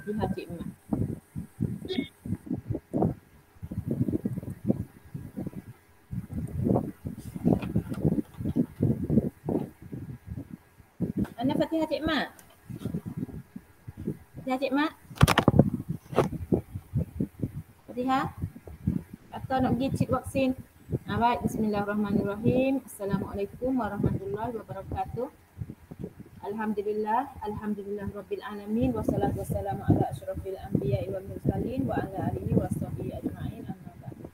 Fatihah Cik Mat. Mana Fatihah Cik Mat? Fatihah Cik Mat? Fatihah? Atau nak pergi cik vaksin? Baik, bismillahirrahmanirrahim. Assalamualaikum warahmatullahi wabarakatuh. Alhamdulillah, alhamdulillah rabbil alamin, wassalatu wassalamu ala asyrafil anbiya'i wal mursalin wa ala alihi washabihi ajma'in, amma ba'd.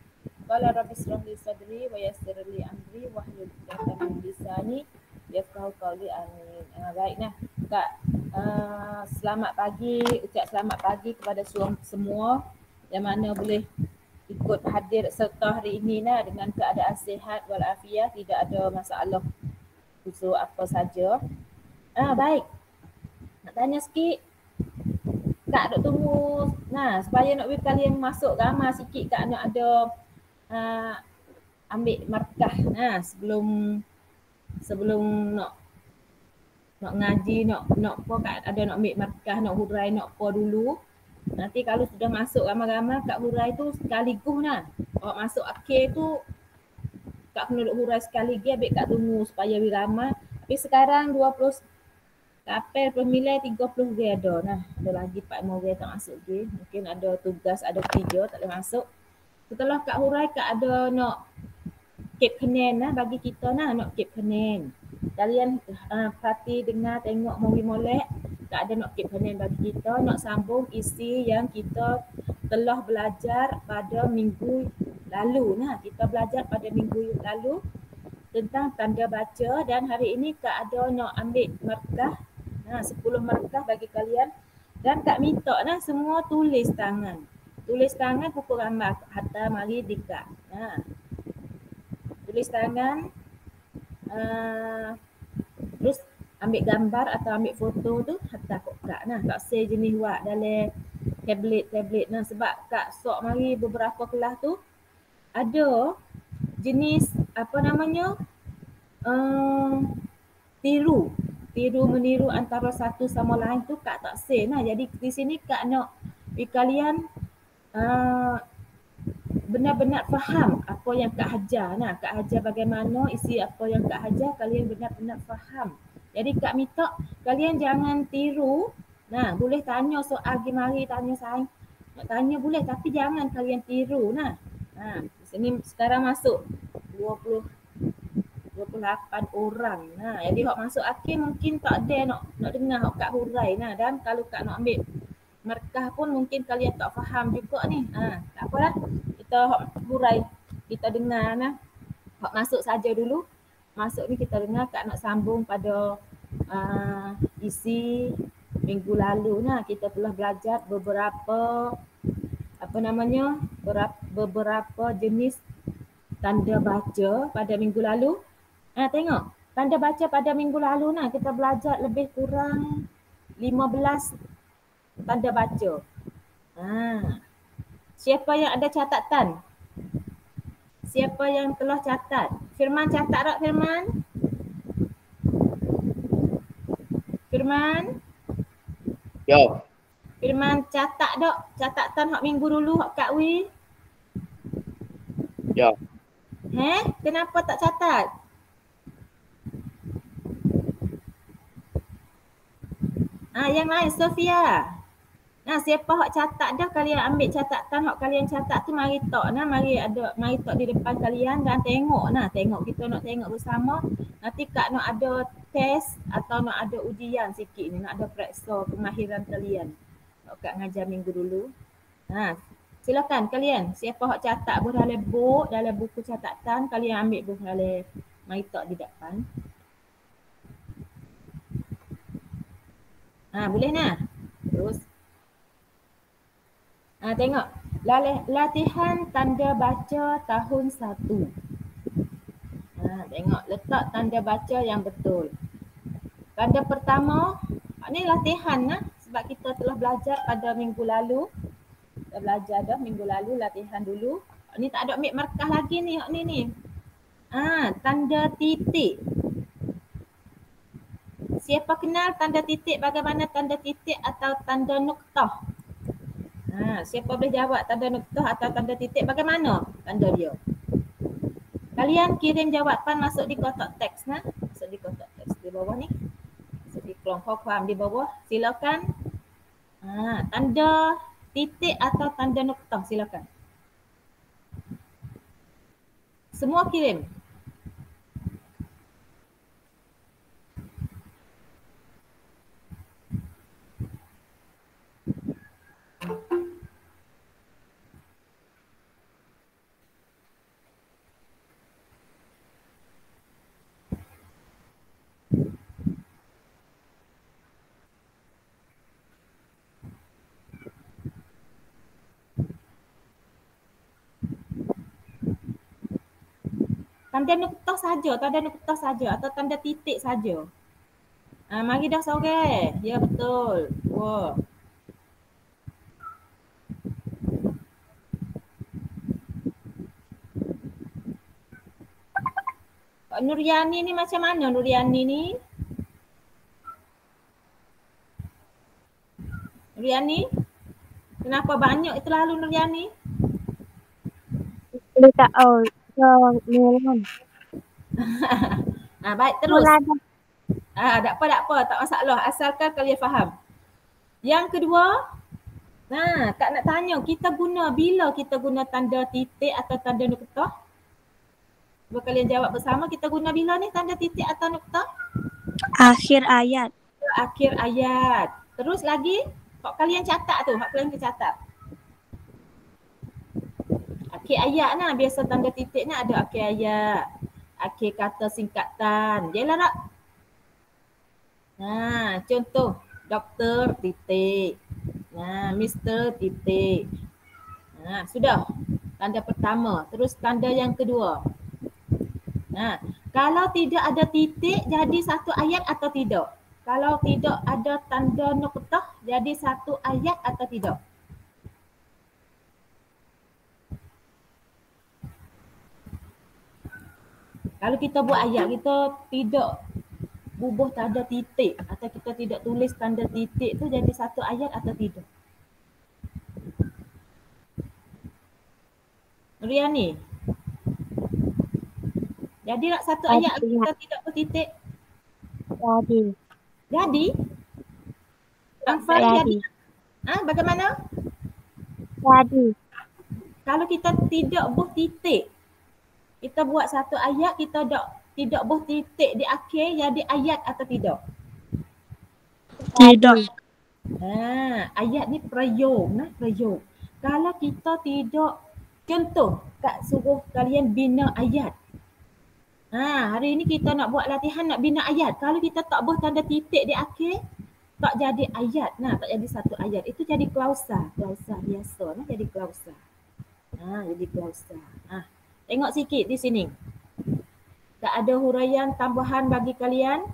Qala rabbi ishrah li sadri wa yassir li amri wahlul 'uqdatam min lisani yafqahu qawli, amin. Baiklah Kak, selamat pagi, ucap selamat pagi kepada semua yang mana boleh ikut hadir serta hari ini dengan keadaan sihat walafiat, tidak ada masalah khusus apa saja. Baik. Nak tanya sikit. Kak duk tunggu supaya nak bagi kalian masuk ramai sikit Kak nak ada ambil markah sebelum nak ngaji, nak apa Kak ada nak ambil markah, nak hurai, nak apa dulu. Nanti kalau sudah masuk ramai-ramai Kak hurai tu sekaligus Awak masuk akhir tu Kak kena duk hurai sekaligus, ambil Kak tunggu supaya ramai. Tapi sekarang 20 kapel pemilih 30 orang ada. Ada lagi 4-5 orang tak masuk lagi. Mungkin ada tugas, ada kerja tak boleh masuk. Setelah Kak hurai Kak ada nak Cape Kenen bagi kita nak Cape Kenen. Kalian perhati dengar tengok movie molek. Kak ada nak Cape Kenen bagi kita, nak sambung isi yang kita telah belajar pada minggu lalu. Kita belajar pada minggu lalu tentang tanda baca, dan hari ini Kak ada nak ambil markah 10 markah bagi kalian, dan Kak minta semua tulis tangan. Tulis tangan pukul ramai hatta mari dekat. Tulis tangan, terus ambil gambar atau ambil foto tu hatta kat Kak Kak say jenis buat dalam tablet sebab Kak sok mari beberapa kelas tu ada jenis apa namanya tiru meniru antara satu sama lain tu Kak tak say jadi di sini Kak nak kalian benar-benar faham apa yang Kak ajar. Kak ajar bagaimana isi apa yang Kak ajar, kalian benar-benar faham. Jadi Kak minta kalian jangan tiru. Boleh tanya soal gimari, tanya saya. Nak tanya boleh tapi jangan kalian tiru. Di sini sekarang masuk 28 orang. Jadi hok masuk akhir mungkin tak ada nak dengar hok Kak hurai dan kalau Kak nak ambil markah pun mungkin kalian tak faham juga ni. Tak apalah. Kita hok hurai, kita dengar hok masuk saja dulu. Masuk ni kita dengar Kak nak sambung pada isi minggu lalu. Kita telah belajar beberapa beberapa jenis tanda baca pada minggu lalu. Tengok, tanda baca pada minggu lalu kita belajar lebih kurang 15 tanda baca. Siapa yang ada catatan? Siapa yang telah catat? Firman catat tak Firman? Firman? Ya. Firman catat tak? Catatan hak minggu dulu hak Kak Wi? Ya. Kenapa tak catat? Yang lain Sofia. Siapa hak catat dah kalian ambil catatan hak kalian catat tu mari tok mari tok di depan kalian dan tengok tengok kita nak tengok bersama. Nanti Kak nak ada test atau nak ada ujian sikit ni, nak ada periksa kemahiran kalian. Kak ngajar minggu dulu. Silakan kalian siapa hak catat dalam buku catatan kalian ambil dalam mari tok di depan. Boleh terus tengok latihan tanda baca tahun 1. Tengok letak tanda baca yang betul. Tanda pertama ni latihan sebab kita telah belajar pada minggu lalu. Kita belajar dah minggu lalu latihan dulu. Ni tak ada ambil markah lagi ni ni. Tanda titik. Siapa kenal tanda titik, bagaimana tanda titik atau tanda noktah? Siapa boleh jawab tanda noktah atau tanda titik bagaimana tanda dia? Kalian kirim jawapan masuk di kotak teks nah. Masuk di kotak teks di bawah ni. Masuk di kolom kokoam di bawah. Silakan. Tanda titik atau tanda noktah silakan. Semua kirim. Tanda noktah saja atau tanda titik saja. Mari dah sore. Ya betul. Wah. Kak Nuriani ni macam mana Nuriani ni? Nuriani? Kenapa banyak itu lalu Nuriani? Boleh tak? Oh, Nuriani. Baik terus. Tak apa, tak masalah. Asalkan kalian faham. Yang kedua, Kak nak tanya, bila kita guna tanda titik atau tanda noktah? Cuba kalian jawab bersama, kita guna bila ni tanda titik atau noktah? Akhir ayat. Akhir ayat. Terus lagi, kok kalian catat tu, kalian catat. Akhir ayat nah, biasa tanda titik ni ada akhir ayat. Akhir kata singkatan. Jelah tak? Contoh, doktor titik. Mister titik. Sudah. Tanda pertama. Terus tanda yang kedua. Kalau tidak ada titik, jadi satu ayat atau tidak? Kalau tidak ada tanda noktah, jadi satu ayat atau tidak? Kalau kita buat ayat, kita tidak bubuh tanda titik atau kita tidak tulis tanda titik tu jadi satu ayat atau tidak? Nuriani? Jadi tak satu ayat atau kita tidak bertitik? Jadi? Jadi? Bagaimana? Jadi. Kalau kita tidak buh titik, kita buat satu ayat, kita tidak buh titik di akhir, jadi ayat atau tidak? Tidak. Ayat ni prayog. Kalau kita tidak, contoh, Kak suruh kalian bina ayat. Hari ni kita nak buat latihan nak bina ayat. Kalau kita tak buh tanda titik di akhir, tak jadi ayat. Tak jadi satu ayat. Itu jadi klausa. Klausa biasa. Jadi klausa. Jadi klausa. Tengok sikit di sini. Tak ada huraian tambahan bagi kalian?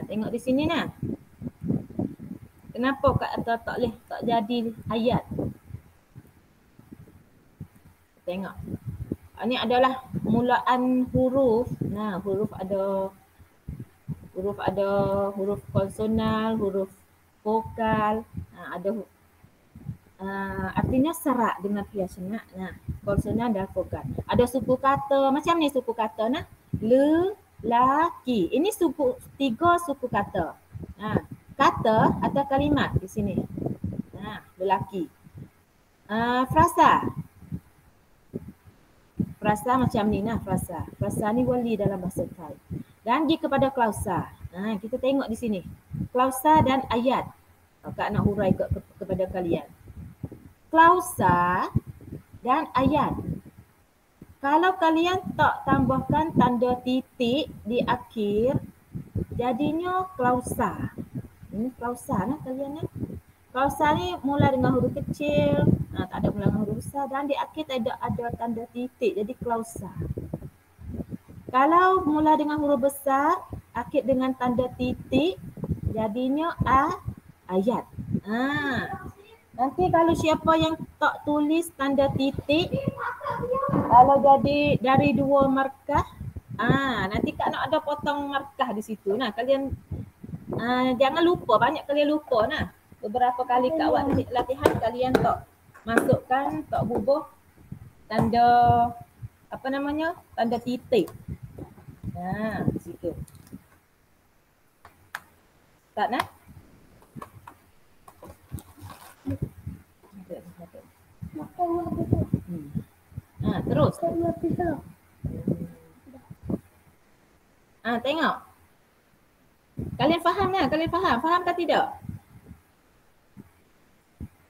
Tengok di sini nah. Kenapa Kak Atta tak jadi ayat? Tengok. Ini adalah mulaan huruf. Huruf ada huruf konsonal, huruf vokal. Ada artinya serak dengan hiasan. Konsonal dan vokal. Ada suku kata. Macam ni suku kata nah. Lelaki. Ini tiga suku kata. Kata atau kalimat di sini. Lelaki. Frasa. Frasa macam ni nah, frasa. Frasa ni wali dalam bahasa Thai. Dan pergi kepada klausa. Kita tengok di sini. Klausa dan ayat. Kak nak hurai kepada kalian. Klausa dan ayat. Kalau kalian tak tambahkan tanda titik di akhir, jadinya klausa. Ini klausa nah kalian nah. Klausa ni mula dengan huruf kecil, tak ada mula dengan huruf besar dan di akhir tidak ada tanda titik, jadi klausa. Kalau mula dengan huruf besar, akhir dengan tanda titik, jadinya ayat. Nanti kalau siapa yang tak tulis tanda titik, kalau jadi dari 2 markah, nanti Kak nak ada potong markah di situ. Nah, kalian jangan lupa, banyak kalian lupa nah. Beberapa kali Kak buat latihan, kalian tak masukkan, tak bubuh tanda apa namanya? Tanda titik. Di situ. Tak nak? Terus. Tengok. Kalian faham tak? Kalian faham? Faham tak tidak?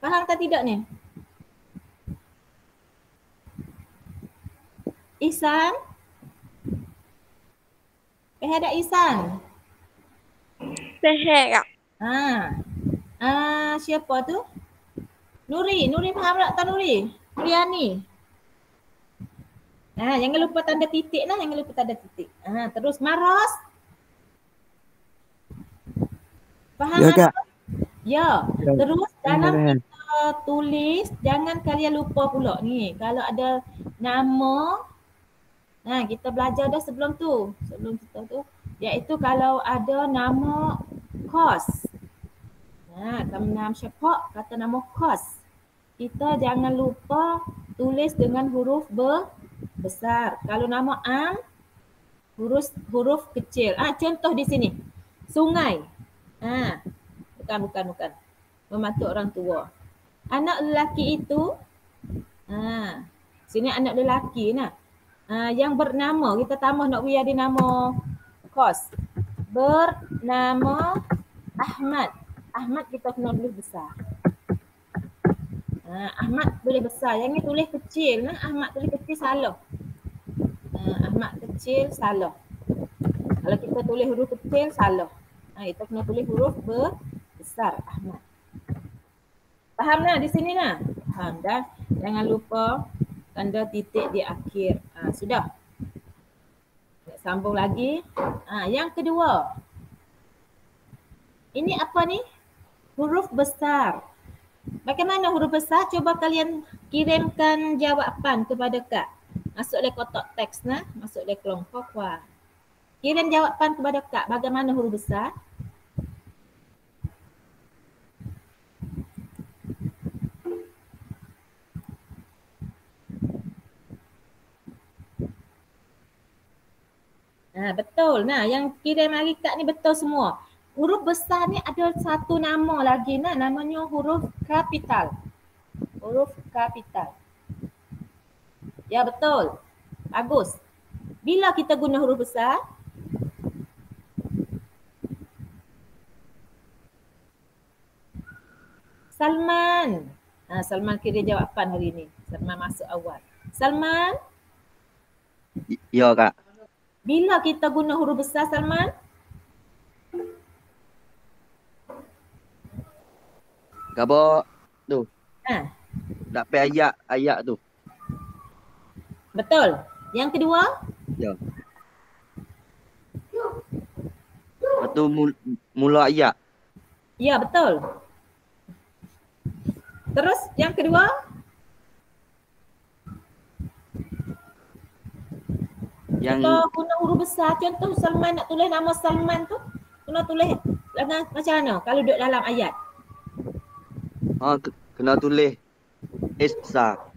Faham tak tidak ni? Ihsan? Ada Ihsan? Faham Kak. Siapa tu? Nuri. Nuri faham tak Nuri? Nuriani. Jangan lupa tanda titik nah, jangan lupa tanda titik. Terus Maros. Faham Ya, Maros? Kak. Ya. Ya. Terus dalam Faham. kita tulis, jangan kalian lupa pula ni. Kalau ada nama, kita belajar dah sebelum tu. Sebelum kita tu. Iaitu kalau ada nama kos. Nama syapak, kata nama kos. Kita jangan lupa tulis dengan huruf besar. Kalau nama huruf kecil. Contoh di sini. Sungai. Bukan. Mematuk orang tua. Anak lelaki itu, sini anak lelaki nah. Yang bernama, kita tambah nak biar di nama kos. Bernama Ahmad. Ahmad kita kena tulis besar. Ahmad tulis besar. Yang ni tulis kecil. Ahmad tulis kecil salah. Ahmad kecil salah. Kalau kita tulis huruf kecil salah. Kita kena tulis huruf besar. Ahmad. Faham nah di sini nah? Faham dah. Jangan lupa tanda titik di akhir. Sudah. Sambung lagi. Yang kedua. Ini apa ni? Huruf besar. Bagaimana huruf besar? Cuba kalian kirimkan jawapan kepada Kak. Masuk di kotak teks nah, masuk di kelompok. Kirim jawapan kepada Kak. Bagaimana huruf besar? Betul. Yang kirim hari Kak ni betul semua. Huruf besar ni ada satu nama lagi nah, namanya huruf kapital. Huruf kapital. Ya betul. Bagus. Bila kita guna huruf besar? Salman. Salman kirim jawapan hari ni. Salman masuk awal. Salman. Ya, Kak. Bila kita guna huruf besar Salman? Kabo tu. Ha. Dapat ayat tu. Betul. Yang kedua? Ya. Lepas tu mula ayat. Ya, betul. Terus yang kedua? Yang Kita guna huruf besar. Contoh Salman nak tulis nama Salman tu, kena tulis macam mana kalau duduk dalam ayat? kena tulis S besar.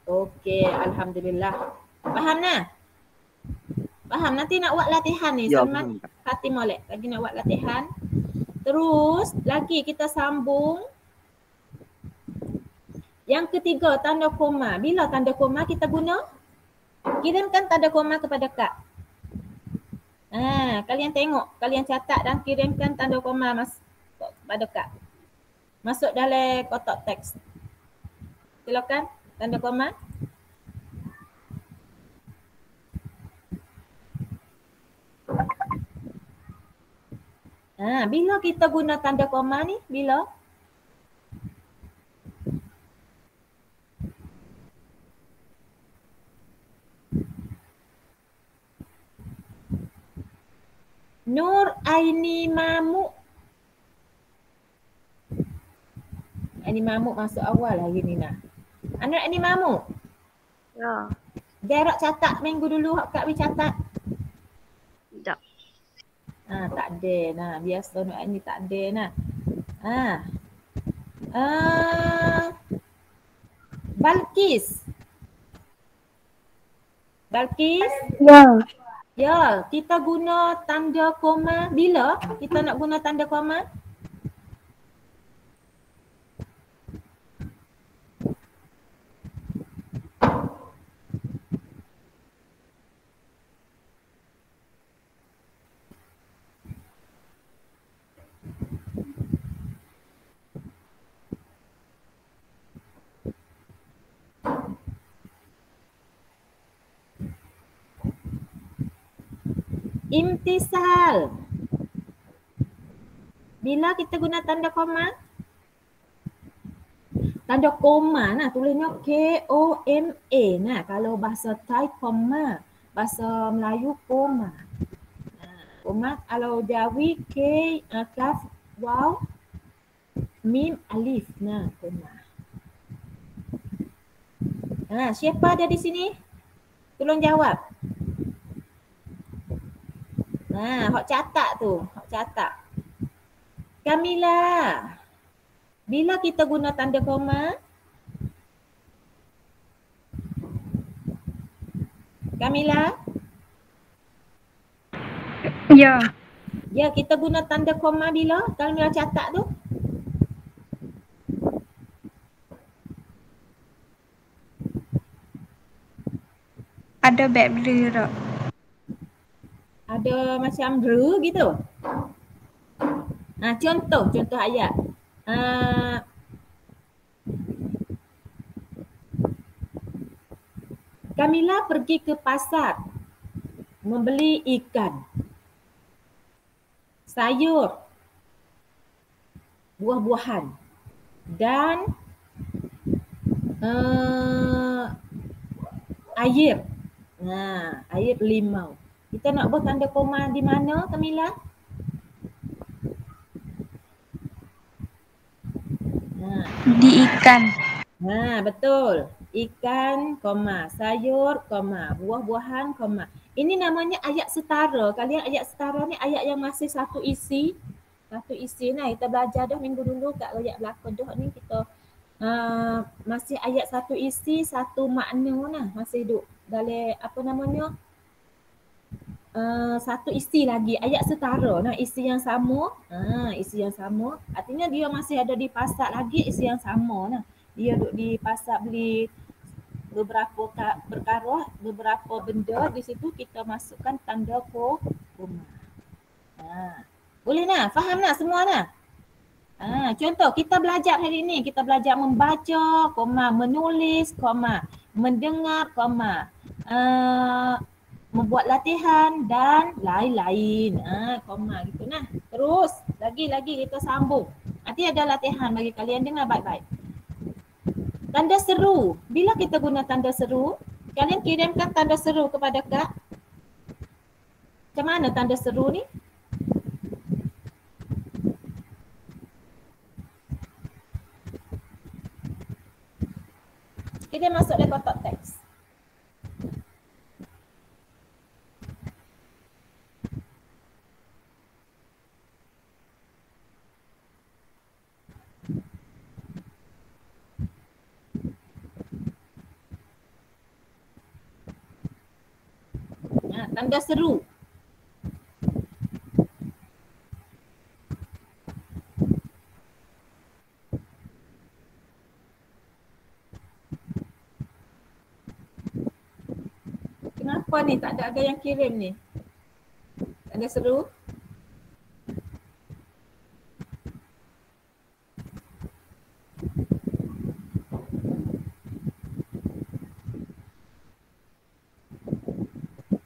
Okey, alhamdulillah. Faham nah? Faham. Nanti nak buat latihan ni Ya, Salman. faham. Hati molek. Lagi nak buat latihan. Terus lagi kita sambung. Yang ketiga, tanda koma. Bila tanda koma kita guna? Kirimkan tanda koma kepada Kak. Kalian tengok, kalian catat dan kirimkan tanda koma kepada Kak. Masuk dalam kotak teks. Silakan tanda koma. Bila kita guna tanda koma ni? Bila? Nur Aini Mamuk. Aini Mamuk masuk awal hari ni nah. Nur Aini Mamuk. Ya. Jarak catat minggu dulu Kak Wi catat. Sekejap. Tak ada nah. Biasa Nur Aini tak ada nah. Balkis. Balkis. Ya. Ya, kita guna tanda koma bila kita nak guna tanda koma? Imtisal. Bila kita guna tanda koma? Tanda koma nah tulisnya K-O-M-A nah. Kalau bahasa Thai koma, bahasa Melayu koma. Koma kalau Jawi K kaf waw mim alif nah koma. Siapa ada di sini? Tolong jawab. Hok catat tu, hok catat. Kamila. Bila kita guna tanda koma? Kamila? Ya. Ya, kita guna tanda koma bila? Kamila catat tu. Ada bab blur tak? Ada macam ru gitu. Contoh ayat. Kamila pergi ke pasar membeli ikan, sayur, buah-buahan dan air. Air limau. Kita nak buat tanda koma di mana, Kamila? Di ikan. Betul. Ikan, koma, sayur, koma, buah-buahan, koma. Ini namanya ayat setara. Kalian ayat setara ni ayat yang masih satu isi. Satu isi nah. Kita belajar dah minggu dulu kat ayat belakang dah ni kita masih ayat satu isi, satu makna nah. Masih duk dalam apa namanya? Satu isi lagi ayat setara nah, isi yang sama. Isi yang sama artinya dia masih ada di pasar lagi, isi yang sama nah. Dia duduk di pasar beli beberapa perkara, beberapa benda, di situ kita masukkan tanda koma. Boleh nah? Faham nah semua nah? Contoh kita belajar hari ni, kita belajar membaca, koma, menulis, koma, mendengar, koma, membuat latihan dan lain-lain. Koma gitu nah. Terus lagi kita sambung. Nanti ada latihan bagi kalian, dengar baik-baik. Tanda seru. Bila kita guna tanda seru, kalian kirimkan tanda seru kepada Kak. Macam mana tanda seru ni? Kita masuk dalam kotak teks. Tanda seru. Kenapa ni tak ada yang kirim ni? Tanda seru.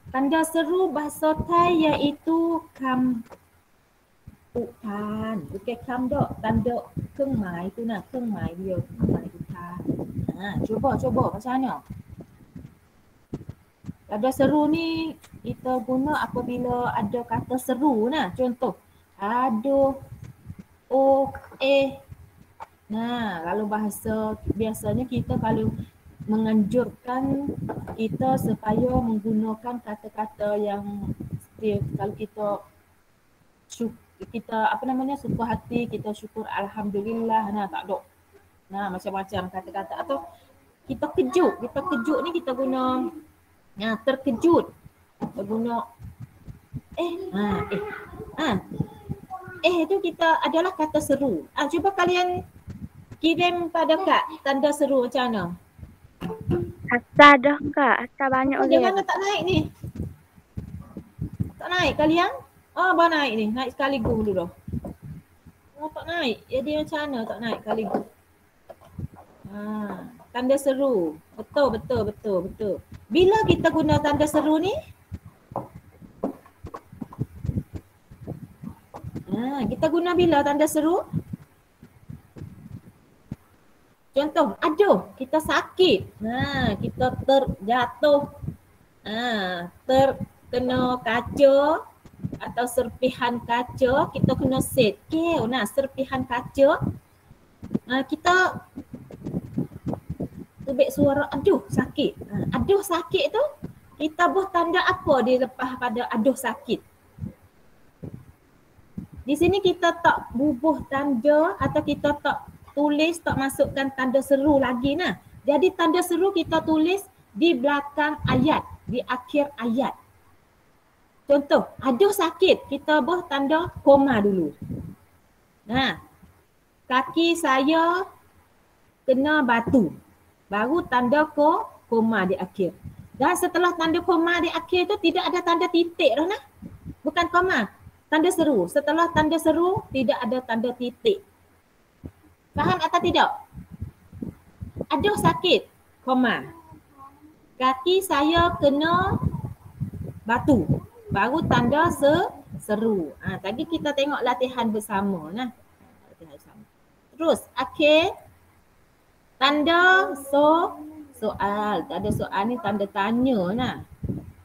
Tanda seru bahasa Thai iaitu kam utan. Bukan kam dok, tanda kengmai tu nah, kengmai dia, kengmai utan. Cuba macam mana? Tanda seru ni kita guna apabila ada kata seru nah. Contoh, aduh, oh, Nah, kalau bahasa biasanya kita kalau menganjurkan kita supaya menggunakan kata-kata yang seperti kalau kita apa namanya suka hati, kita syukur alhamdulillah, nah tak ada. Nah, macam-macam kata-kata atau kita kejut ni kita guna terkejut. Kita guna itu kita adalah kata seru. Cuba kalian kirim pada Kak tanda seru macam mana? Asa dah Kak. Asa banyak Dia orang. mana tak naik ni? Tak naik kalian? Oh, baru naik ni. Naik sekaligus dulu dah. Oh, tak naik. Jadi macam mana tak naik sekaligus? Tanda seru. Betul. Bila kita guna tanda seru ni? Kita guna bila tanda seru? Contoh, aduh, kita sakit. Kita terjatuh. Terkena kaca atau serpihan kaca, kita kena set. Serpihan kaca. Kita tubik suara aduh sakit. Aduh sakit tu, kita buat tanda apa di lepas pada aduh sakit? Di sini kita tak bubuh tanda atau kita tak tulis, tak masukkan tanda seru lagi nah. Jadi tanda seru kita tulis di belakang ayat, di akhir ayat. Contoh, aduh sakit, kita buat tanda koma dulu. Nah, kaki saya kena batu. Baru tanda koma di akhir. Dan setelah tanda koma di akhir tu tidak ada tanda titik dah nah. Bukan koma. Tanda seru. Setelah tanda seru, tidak ada tanda titik. Faham atau tidak? Aduh sakit, koma. Kaki saya kena batu. Baru tanda seru. Tadi kita tengok latihan bersama. Terus, akhir. Tanda soal. Tanda soal ni tanda tanya nah.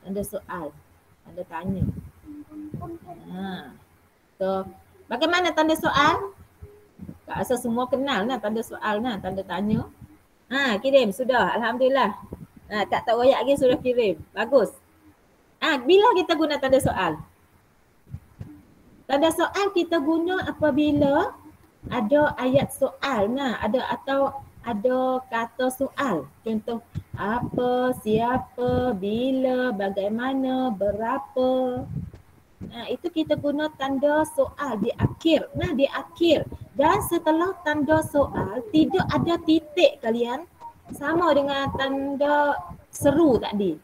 Tanda soal. Tanda tanya. So, bagaimana tanda soal? Tak rasa semua kenal nah tanda soal nah, tanda tanya. Kirim sudah, alhamdulillah. Kak tak royak lagi sudah kirim. Bagus. Bila kita guna tanda soal? Tanda soal kita guna apabila ada ayat soal nah, ada kata soal. Contoh apa, siapa, bila, bagaimana, berapa. Itu kita guna tanda soal di akhir. Di akhir. Dan setelah tanda soal, tidak ada titik kalian. Sama dengan tanda seru tadi.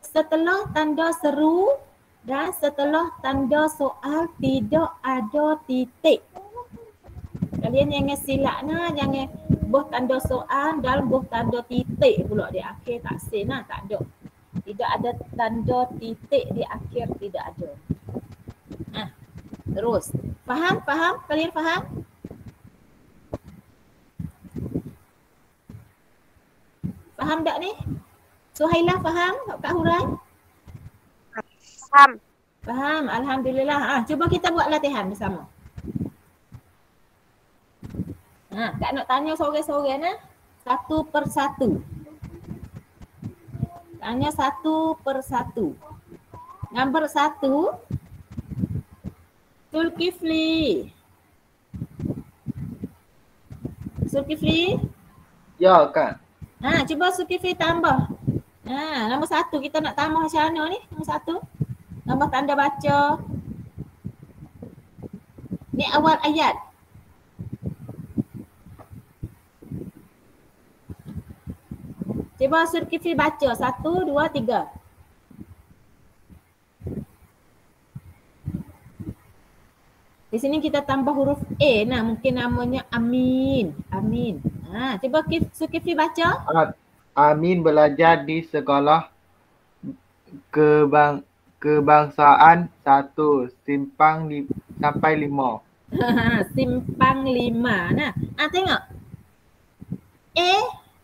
Setelah tanda seru dan setelah tanda soal, tidak ada titik. Kalian jangan silap jangan buat tanda soal dan buat tanda titik pula di akhir. Tak sen tak ada. Tidak ada tanda titik di akhir, tidak ada. Terus. Faham? Kalian faham? Faham tak ni? Suhaila faham? Kak Hurai? Faham. Alhamdulillah. Cuba kita buat latihan bersama. Kak nak tanya sorang-sorang satu persatu. Tanya satu persatu. Nombor 1, Zulkifli. Ya, Kak. Cuba Zulkifli tambah. Nombor 1 kita nak tambah macam mana ni? Nombor 1. Tambah tanda baca. Ni awal ayat. Cuba Zulkifli baca 1, 2, 3. Di sini kita tambah huruf A mungkin namanya Amin. Cuba Zulkifli baca. Amin belajar di sekolah kebangsaan 1 sampai 5. Simpang 5. Tengok.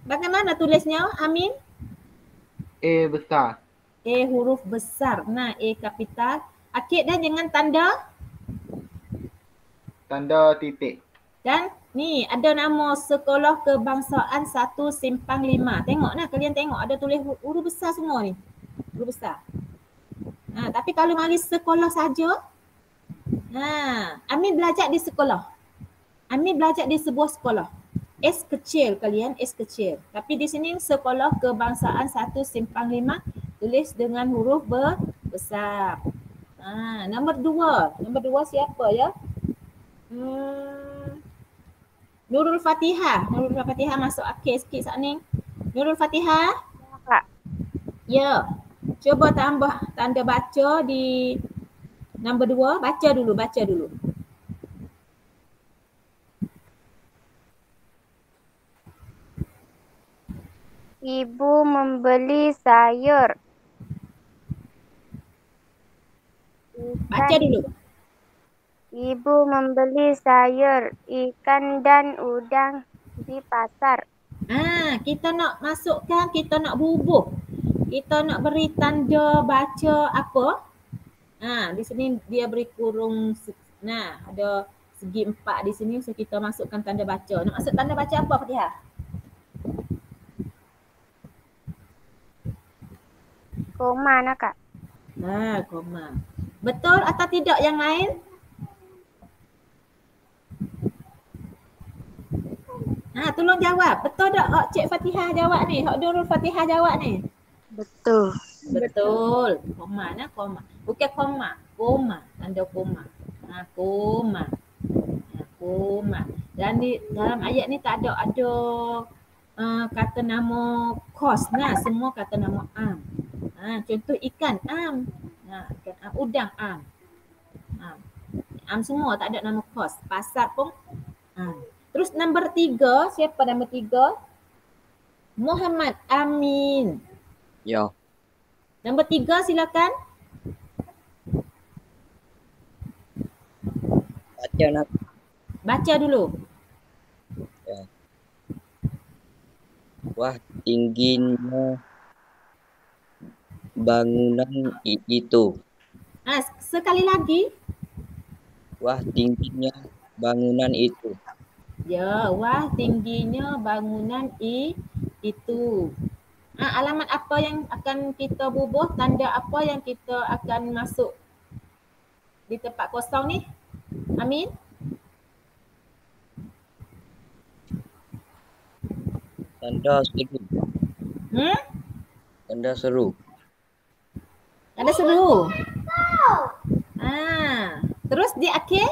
Bagaimana tulisnya Amin? A besar. A huruf besar. Nah, A kapital. Akid dan dengan tanda. Tanda titik. Dan ni ada nama Sekolah Kebangsaan 1 Simpang 5. Tengok nah, kalian tengok ada tulis huruf besar semua ni. Huruf besar. Tapi kalau mari sekolah saja, Amin belajar di sekolah. Amin belajar di sebuah sekolah. S kecil kalian, S kecil. Tapi di sini Sekolah Kebangsaan 1 Simpang 5 tulis dengan huruf besar. Nombor 2. Nombor 2 siapa ya? Nurul Fatihah. Nurul Fatihah masuk akhir sikit saat ni. Nurul Fatihah? Kak. Ya. Cuba tambah tanda baca di nombor 2. Baca dulu. Ibu membeli sayur. Baca dulu. Ibu membeli sayur, ikan dan udang di pasar. Kita nak masukkan, kita nak bubuh. Kita nak beri tanda baca apa? Di sini dia beri kurung. Ada segi 4 di sini. So kita masukkan tanda baca. Nak masuk tanda baca apa, Fatihah? Koma nak Kak. Koma. Betul atau tidak yang lain? Tolong jawab. Betul tak Cik Fatihah jawab ni? Hak Nurul Fatihah jawab ni? Betul. Betul. Koma nah, koma. Bukan koma. Koma. Tanda koma. Koma. Koma. Dan di dalam ayat ni tak ada kata nama kos. Semua kata nama am. Contoh ikan am. Ikan am. Udang am. Am semua tak ada nama kos. Pasar pun am. Terus nombor 3, siapa nombor 3? Muhammad Amin. Ya. Nombor 3 silakan. Baca nak. Baca dulu. Ya. Wah, tingginya bangunan itu. Sekali lagi. Wah, tingginya bangunan itu. Ya, wah tingginya bangunan itu. Alamat apa yang akan kita bubuh? Tanda apa yang kita akan masuk di tempat kosong ni? Amin? Tanda seru. Tanda seru. Tanda seru. Terus di akhir?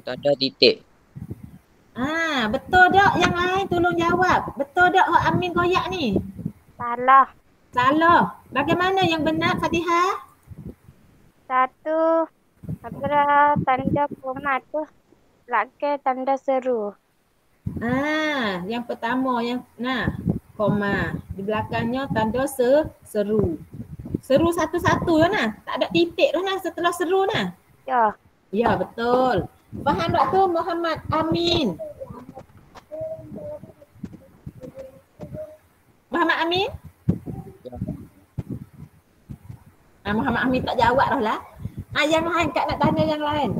Tanda titik. Betul tak yang lain tolong jawab. Betul tak hak Amin koyak ni? Salah. Salah. Bagaimana yang benar Fatihah? 1 apa tanda koma tu belakang tanda seru. Yang pertama yang koma. Di belakangnya tanda seru. Seru satu-satu lah Tak ada titik dah setelah seru Ya. Ya, betul. Faham tak tu Muhammad Amin? Muhammad Amin? Muhammad Amin tak jawab dah lah. Yang lain Kak nak tanya yang lain.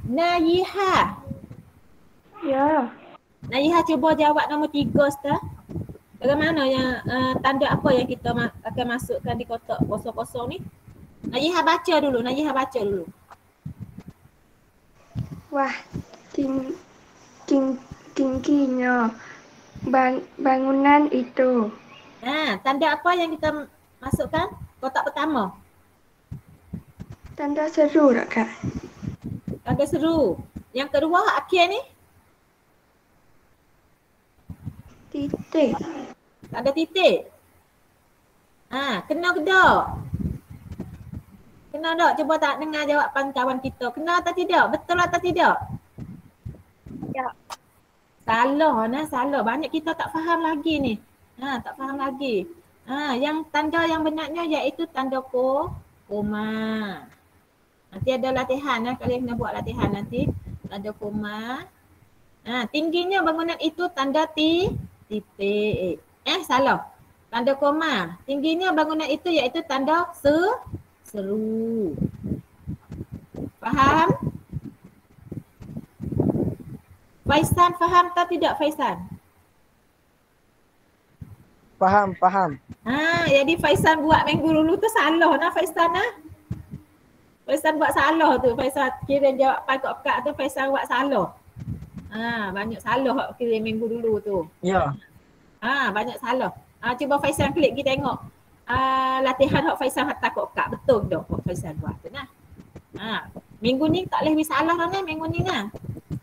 Nayiha. Ya. Nayiha cuba jawab nombor 3 Ustaz. Bagaimana yang tanda apa yang kita akan masukkan di kotak kosong-kosong ni? Nayiha baca dulu. Wah, tingginya bangunan itu. Tanda apa yang kita masukkan? Kotak pertama. Tanda seru tak Kak? Tanda seru. Yang kedua akhir ni? Titik. Tanda titik. Kena ke tak? Kena tak? Cuba tak dengar jawapan kawan kita. Kena atau tidak? Betul atau tidak? Ya. Salah salah. Banyak kita tak faham lagi ni. Tak faham lagi. Yang tanda yang benarnya iaitu tanda koma. Nanti ada latihan kalian kena buat latihan nanti. Tanda koma. Tingginya bangunan itu tanda titik. Salah. Tanda koma. Tingginya bangunan itu iaitu tanda seru. Faham? Faisan faham tak tidak Faisan? Faham. Jadi Faisan buat minggu dulu tu salah nah Faisan nah. Faisan buat salah tu. Faisan kira jawab pakok tu Faisan buat salah. Banyak salah kira minggu dulu tu. Ya. Banyak salah. Cuba Faisan klik kita tengok. Latihan hak Faisan hantar kok betul dah hak Faisan buat tu nah. Minggu ni tak boleh salah dah minggu ni nah.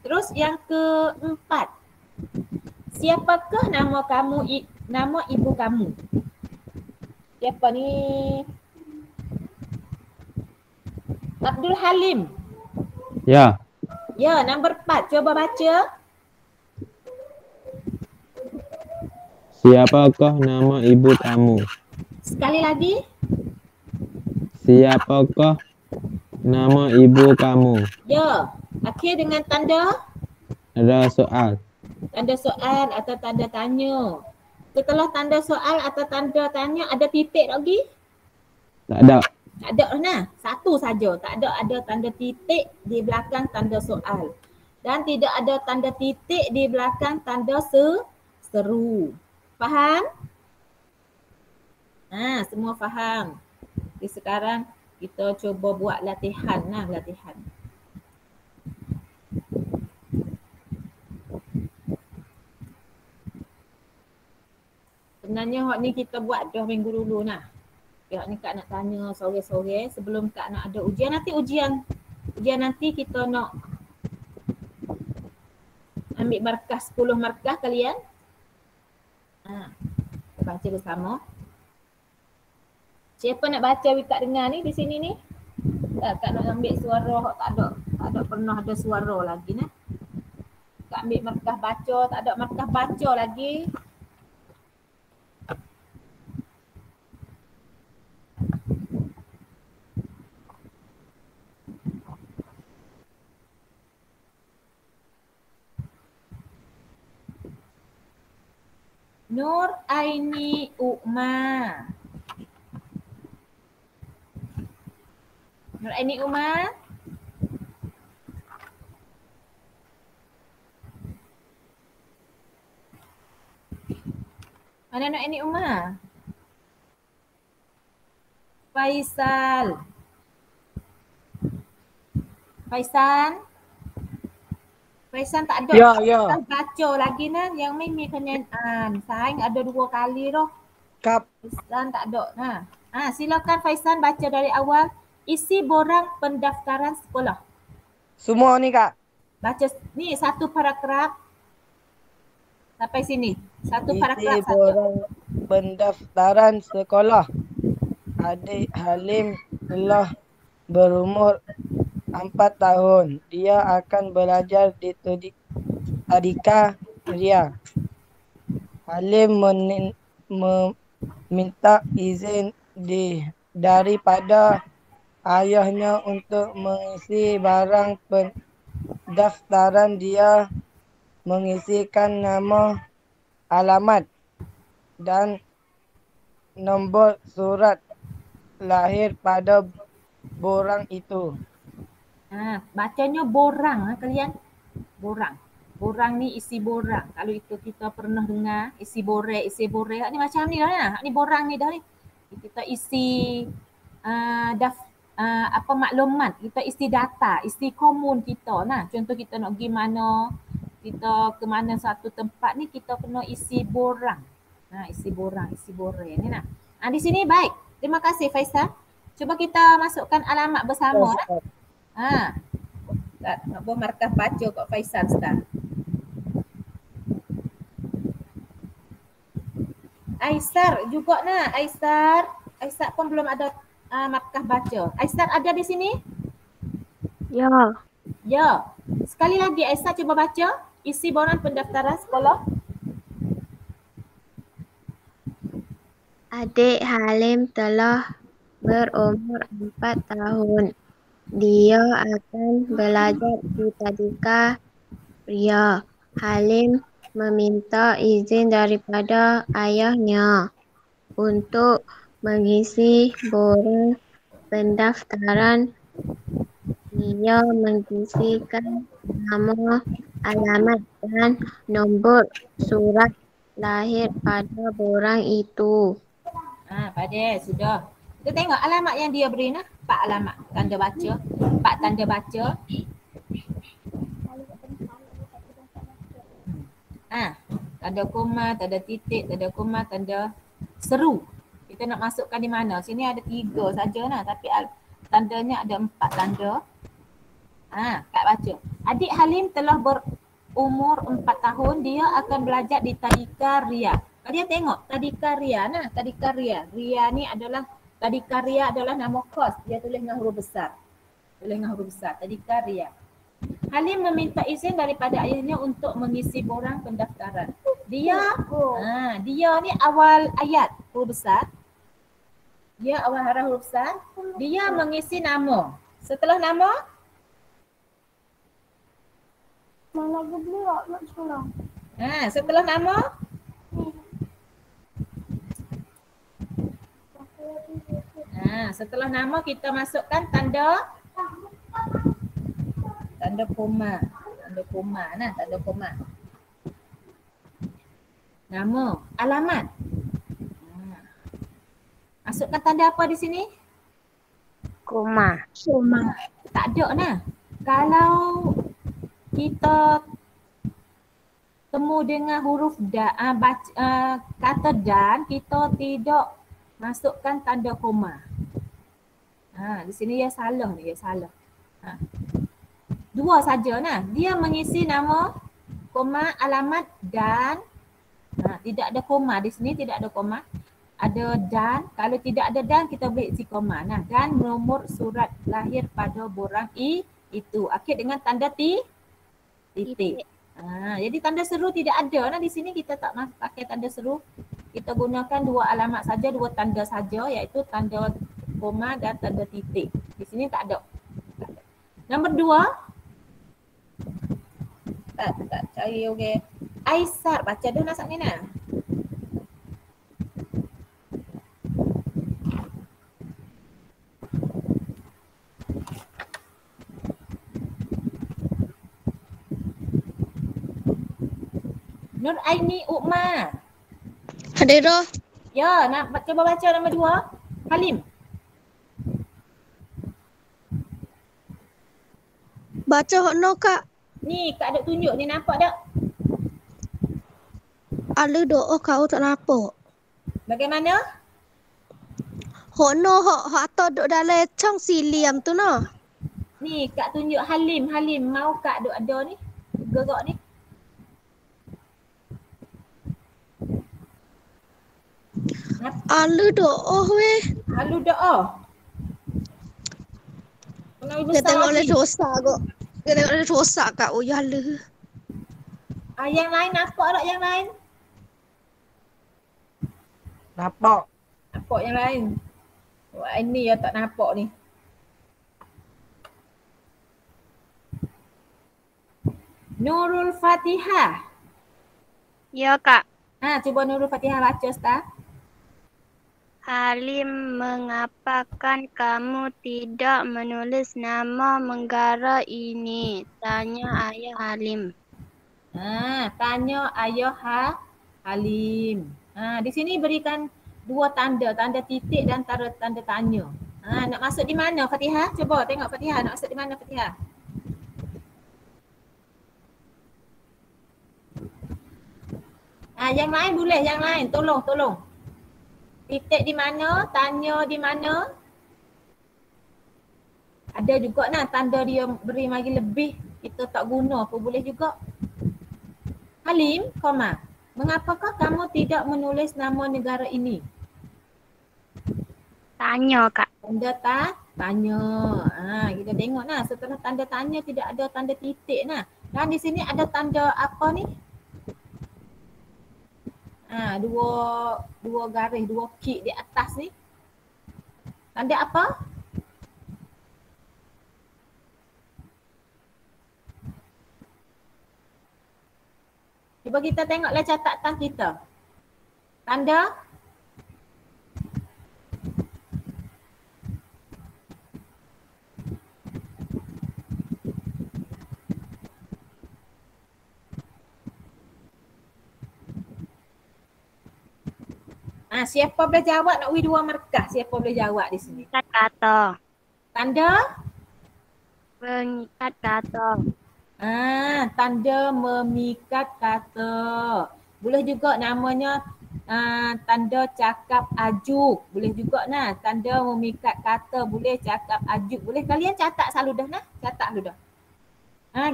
Terus yang keempat. Siapakah nama ibu kamu? Siapa ni? Abdul Halim. Ya. Ya, nombor 4. Cuba baca. Siapakah nama ibu kamu? Sekali lagi. Siapakah nama ibu kamu? Ya. Akhir dengan tanda? Ada soal. Tanda soal atau tanda tanya. Setelah tanda soal atau tanda tanya ada titik lagi? Tak ada. Tak ada nah. Satu saja. Tak ada tanda titik di belakang tanda soal. Dan tidak ada tanda titik di belakang tanda seru. Faham? Semua faham. Jadi sekarang kita cuba buat latihan. Sebenarnya hak ni kita buat dah minggu dulu nah. Hak ni Kak nak tanya sore-sore sebelum Kak nak ada ujian. Nanti ujian nanti kita nak ambil markah 10 markah kalian. Baca bersama. Siapa nak baca Kak dengar ni di sini ni? Kak nak ambil suara hak tak ada pernah ada suara lagi nah. Kak ambil markah baca, tak ada markah baca lagi. Nur Aini Ukma. Nur Aini Ukma. Mana Nur Aini Ukma? Faisal. Faisan tak ada. Ya. Baca lagi nah yang Mimi kena saing ada 2 kali dah. Kap. Faisan tak ada. Silakan Faisan baca dari awal. Isi borang pendaftaran sekolah. Semua ni Kak. Baca ni satu paragraf. Sampai sini. Satu Isi paragraf borang pendaftaran sekolah. Adik Halim telah berumur 4 tahun. Dia akan belajar di Tadika Ria. Halim meminta izin daripada ayahnya untuk mengisi barang pendaftaran. Dia mengisikan nama, alamat dan nombor surat lahir pada borang itu. Bacanya borang kalian. Borang ni isi borang. Kalau itu kita pernah dengar isi bore. Ni macam ni dah. Ni borang ni dah ni. Kita isi maklumat, kita isi data, isi komun kita nah. Contoh kita nak pergi mana, kita ke mana satu tempat ni kita kena isi borang. Isi borang, isi bore ni nah. Di sini baik. Terima kasih Faisal. Cuba kita masukkan alamat bersama nah. Nak buat markah baca kat Faisal sekarang. Aisar juga nah. Aisar pun belum ada markah baca. Aisar ada di sini? Ya. Sekali lagi Aisar cuba baca isi borang pendaftaran sekolah. Adik Halim telah berumur 4 tahun. Dia akan belajar di Tadika Ria. Halim meminta izin daripada ayahnya untuk mengisi borang pendaftaran. Dia mengisikan nama, alamat dan nombor surat lahir pada borang itu. Pada sudah. Kita tengok alamat yang dia beri nah. 4 alamat tanda baca. 4 tanda baca. Tanda koma, tanda titik, tanda koma, tanda seru. Kita nak masukkan di mana? Sini ada 3 saja nah, tapi tandanya ada 4 tanda. Kak baca. Adik Halim telah berumur 4 tahun. Dia akan belajar di Tadika Ria. Dia tengok Tadika Ria nah, Tadika Ria. Ria ni adalah Tadika Ria adalah nama kos. Dia tulis dengan huruf besar. Tadika Ria. Halim meminta izin daripada ayahnya untuk mengisi borang pendaftaran. Dia ni awal ayat huruf besar. Dia awal huruf huruf besar. Dia mengisi nama. Setelah nama setelah nama setelah nama kita masukkan tanda koma. Tanda koma. Nama, alamat. Masukkan tanda apa di sini? Koma. Tak ada nah. Kalau kita temu dengan huruf kata dan, kita tidak masukkan tanda koma. Di sini dia salah ni, dua saja nah. Dia mengisi nama, koma, alamat dan tidak ada koma di sini, tidak ada koma. Ada dan, kalau tidak ada dan kita boleh isi koma. Nah, dan nomor surat lahir pada borang itu. Akhir dengan tanda titik. Jadi tanda seru tidak ada. Nah, di sini kita tak pakai tanda seru. Kita gunakan 2 alamat saja, 2 tanda saja, iaitu tanda koma dan tanda titik. Di sini tak ada. Nombor 2. Tak cari okey. Aisar baca dah nak ni nah. Nur Aini Ukma. Ada dah. Ya, nak cuba baca nombor 2. Halim. Baca hok no kak. Ni Kak ada tunjuk ni, nampak tak? Ada doa kau tak nampak. Bagaimana? Hok no hok atau duk dalam cong siliam tu no. Ni Kak tunjuk Halim. Mau Kak duk ada ni? Gerak ni. Alu doa weh. Alu doa. Dia tengok oleh dosa kok. Dia tengok oleh dosa kak. Oh ya le. Yang lain nampak tak yang lain? Nampak. Nampak yang lain. Wah, ini yang tak nampak ni. Nurul Fatihah. Ya kak. Cuba Nurul Fatihah baca Ustaz. Halim, mengapakan kamu tidak menulis nama negara ini? Tanya ayah Halim. Tanya ayah Halim. Di sini berikan 2 tanda, tanda titik dan tanda tanya. Nak masuk di mana Fatihah? Cuba tengok Fatihah, nak masuk di mana Fatihah? Yang lain boleh, yang lain tolong. Titik di mana, tanya di mana. Ada juga nah tanda dia beri lagi lebih, kita tak guna pun boleh juga. Halim, koma. Mengapakah kamu tidak menulis nama negara ini? Tanya kak. Tanda tanya. Kita tengok nah, setelah tanda tanya tidak ada tanda titik nah. Dan di sini ada tanda apa ni? Dua garis, 2 kik di atas ni. Tanda apa? Cuba kita tengoklah catatan kita. Tanda. Siapa boleh jawab nak beri 2 markah? Siapa boleh jawab di sini? Mengikat kata. Tanda? Mengikat kata. Tanda memikat kata. Boleh juga namanya tanda cakap ajuk. Boleh juga nah, tanda memikat kata boleh, cakap ajuk boleh. Kalian catat selalu dah nah? Catat dulu dah.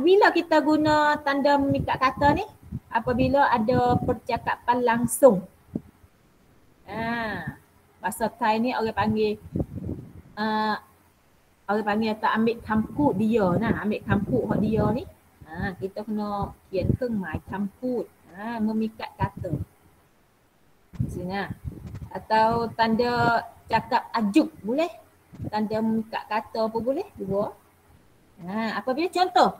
Bila kita guna tanda memikat kata ni? Apabila ada percakapan langsung. Bahasa Thai ni orang panggil tak ambil kamput dia nah, ambil kamput hak dia ni. Kita kena kian keng mai kamput. Memikat kata. Sini nah. Atau tanda cakap ajuk boleh. Tanda memikat kata apa boleh? 2. Apabila contoh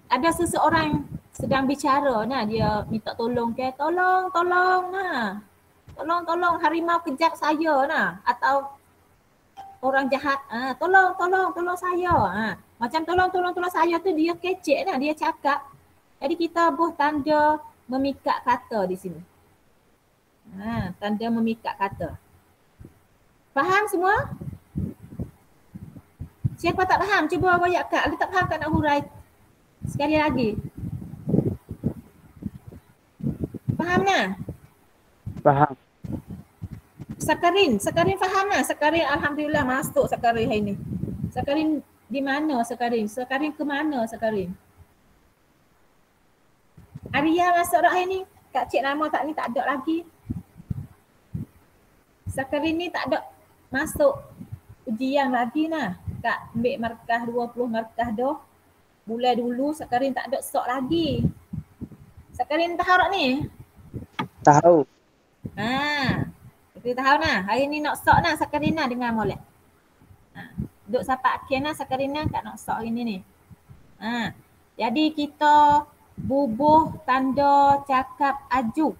ada seseorang sedang bicara nah, dia minta tolong ke, tolong nah. Tolong harimau kejar saya nah, atau orang jahat tolong saya. Macam tolong saya tu dia kecek nah, dia cakap. Jadi kita buat tanda memikat kata di sini. Tanda memikat kata. Faham semua? Siapa tak faham? Cuba bayar Kak. Ada tak faham Kak nak hurai sekali lagi? Faham nah? Faham. Sakarin faham nah? Sakarin alhamdulillah masuk Sakarin hari ni. Sakarin di mana Sakarin? Sakarin ke mana Sakarin? Arya masuk dah hari ni. Kak cik nama tak ni tak ada lagi. Sakarin ni tak ada masuk ujian lagi nah. Kak ambil markah 20 markah dah. Bulan dulu Sakarin tak ada sok lagi. Sakarin tahu tak ni? Tahu. Kita tahu nah. Hari ni nak sok nah Sakarina dengan molek. Duk sampai akhir nah Sakarina kat nak sok hari ni. Jadi kita bubuh tanda cakap ajuk.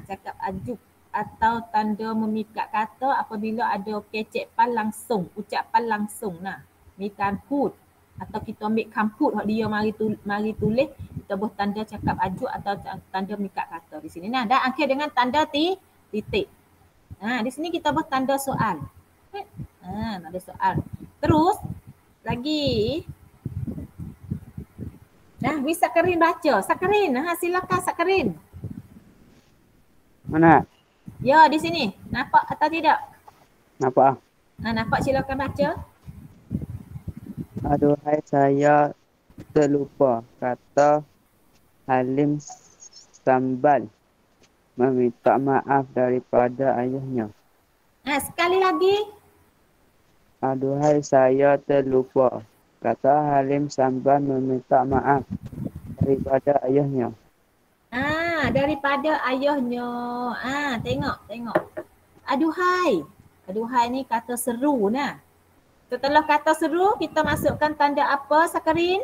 Cakap ajuk atau tanda memikat kata apabila ada kecepan langsung, ucapan langsung nah. Mikan put atau kita ambil kamput hak dia mari tulis, kita buat tanda cakap ajuk atau tanda memikat kata di sini nah. Dan akhir dengan tanda titik. Di sini kita buat tanda soal. Tanda soal. Terus lagi wis Sakarin baca. Sakarin, silakan Sakarin. Mana? Ya, di sini. Nampak atau tidak? Nampak. Nampak, silakan baca. Aduhai saya terlupa kata Halim Sambal meminta maaf daripada ayahnya. Sekali lagi. Aduhai saya terlupa kata Halim Sambal meminta maaf daripada ayahnya. Daripada ayahnya. Tengok. Aduhai. Aduhai ni kata seru nah. Setelah kata seru, kita masukkan tanda apa Sakarin?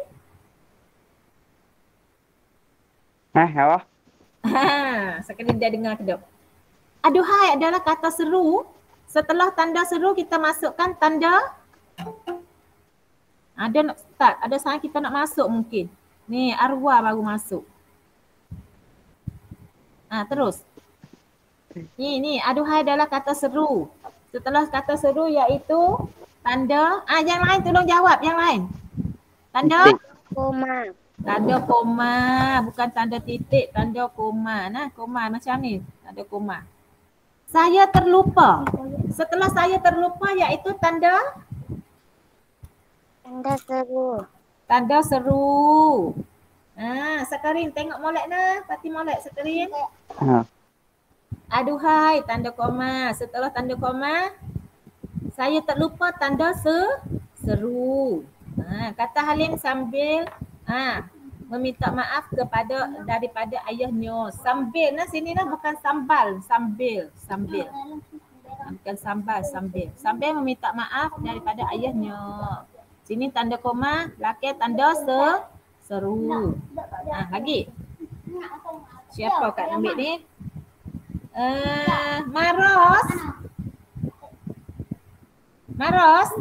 Apa? Sakarin dah dengar kedok. Aduhai adalah kata seru. Setelah tanda seru, kita masukkan tanda. Ada nak start. Ada saat kita nak masuk mungkin. Ni arwah baru masuk. Terus. Ni aduhai adalah kata seru. Setelah kata seru iaitu tanda, yang lain tolong jawab, yang lain. Tanda? Koma. Tanda koma, bukan tanda titik, tanda koma. Koma macam ni, tanda koma. Saya terlupa. Setelah saya terlupa iaitu tanda? Tanda seru. Tanda seru. Sakarin tengok molek nah, pati molek Sakarin. Aduhai, tanda koma. Setelah tanda koma, saya terlupa tanda seru. Kata Halim sambil meminta maaf daripada ayahnya. Sambil nah sini nah bukan sambal, sambil. Bukan sambal, sambil. Sambil meminta maaf daripada ayahnya. Sini tanda koma, belakang tanda Seru. Lagi. Siapa Kak nak ambil ni? Maros. Maros.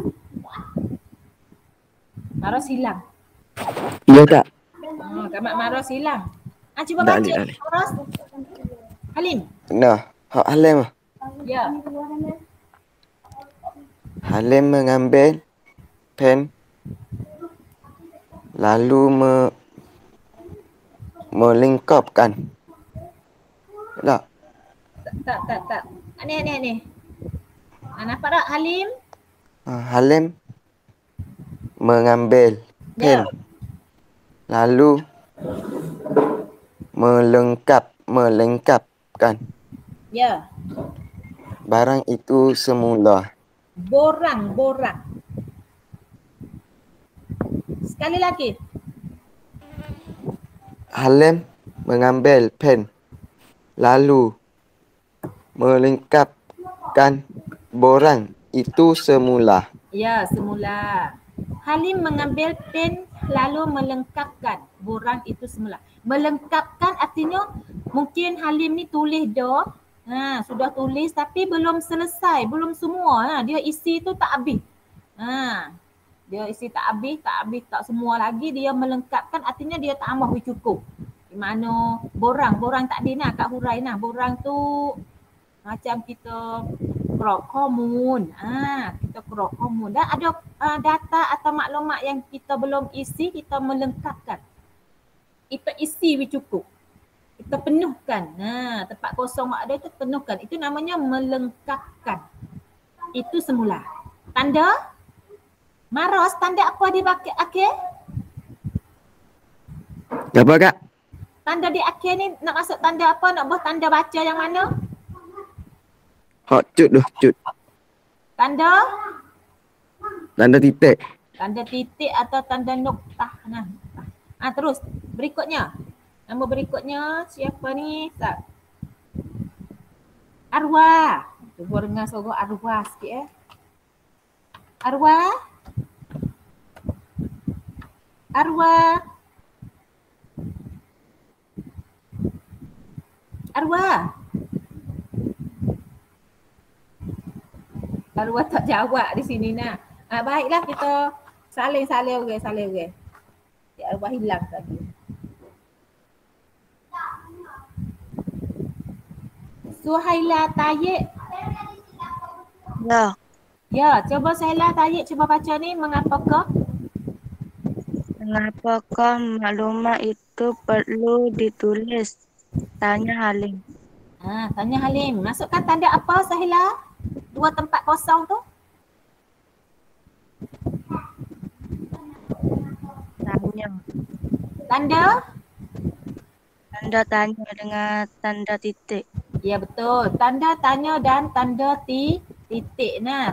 Maros hilang. Ya Kak. Kak Mak Maros hilang. Cuba Dah, baca Halim. Maros. Halim. Nah, Hak Halim. Ya. Halim mengambil pen lalu melingkapkan. Tak. Tak. Ni. Nampak tak Halim? Halim mengambil pen lalu melengkapkan Ya. barang itu semula. Borang. Sekali lagi. Halim mengambil pen lalu melengkapkan barang itu semula. Ya, semula. Halim mengambil pen lalu melengkapkan borang itu semula. Melengkapkan artinya mungkin Halim ni tulis dah. Sudah tulis tapi belum selesai, belum semua. Dia isi tu tak habis. Dia isi tak habis, tak semua lagi. Dia melengkapkan artinya dia tak amat cukup. Di mana borang tak ada nak kat hurai nah. Borang tu macam kita krok komun. Kita krok komun. Dan ada data atau maklumat yang kita belum isi, kita melengkapkan. Kita isi cukup. Kita penuhkan. Tempat kosong yang ada itu penuhkan. Itu namanya melengkapkan. Itu semula. Tanda? Maros, tanda apa di akhir? Apa Kak? Tanda di akhir ni nak masuk tanda apa? Nak buat tanda baca yang mana? Hak cut. Tanda? Tanda titik. Tanda titik atau tanda noktah. Terus berikutnya. Nama berikutnya siapa ni? Arwah. Cuba dengar suara arwah sikit Arwah. Arwah tak jawab di sini nah. Baiklah kita saling okey. Arwah hilang tadi. Suhaila Tayyib. Ya, coba Suhaila Tayyib cuba baca ni mengapakah maklumat itu perlu ditulis? Tanya Halim. Tanya Halim. Masukkan tanda apa Suhaila? 2 tempat kosong tu. Tanya. Tanda? Tanda tanya dengan tanda titik. Ya betul. Tanda tanya dan tanda titik.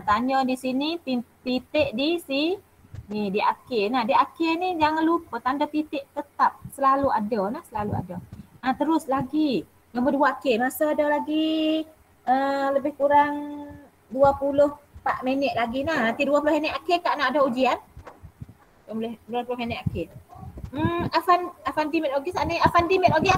Tanya di sini, titik di sini, di akhir. Di akhir ni jangan lupa tanda titik tetap selalu ada. Selalu ada. Terus lagi. Nombor 2 akhir. Masa ada lagi lebih kurang 24 minit lagi. Nanti 20 minit akhir Kak nak ada ujian. 20 minit akhir. Afandi Medogi sana. Afandi Medogi.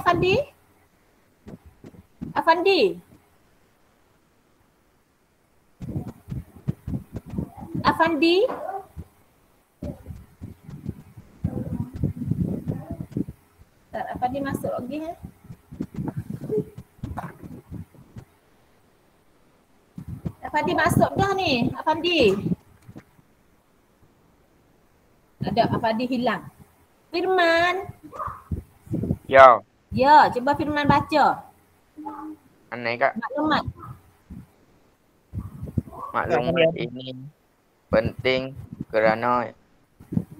Tak, Afandi masuk lagi Afandi masuk dah ni. Afandi. Ada Afandi hilang. Firman. Ya. Ya, cuba Firman baca. Aneh Kak. Maklumat ini penting kerana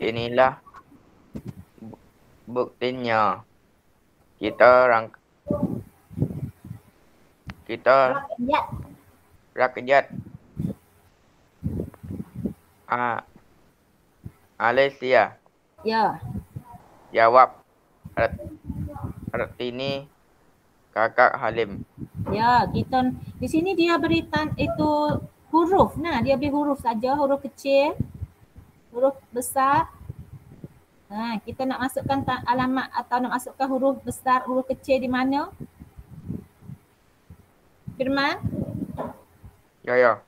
inilah buktinya rakyat Malaysia. Ya. Jawab Artini Kakak Halim. Ya, kita di sini dia beri itu huruf. Dia beri huruf saja, huruf kecil, huruf besar. Kita nak masukkan alamat atau nak masukkan huruf besar, huruf kecil di mana? Firman? Ya.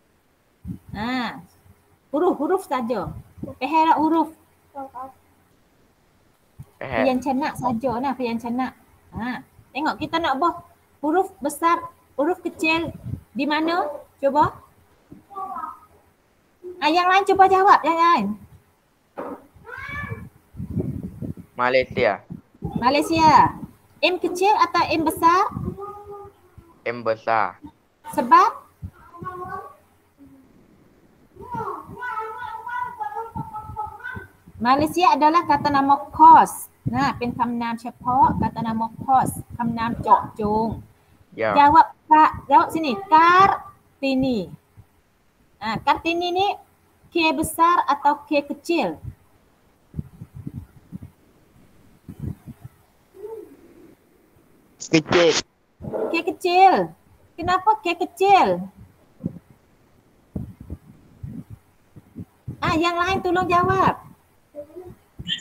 Huruf saja. Faham tak huruf? Peyancanak saja lah, peyancanak. Tengok kita nak buat huruf besar, huruf kecil di mana? Cuba. Yang lain cuba jawab, yang lain. Malaysia. Malaysia. M kecil atau M besar? M besar. Sebab? Malaysia adalah kata nama kos. เป็นคำนามเฉพาะ kata nama kos, คำนามเจาะจง. Ya. Jawab sini. Kartini. Kartini ni K besar atau K kecil? Kecil. K kecil. Kenapa K kecil? Yang lain tolong jawab.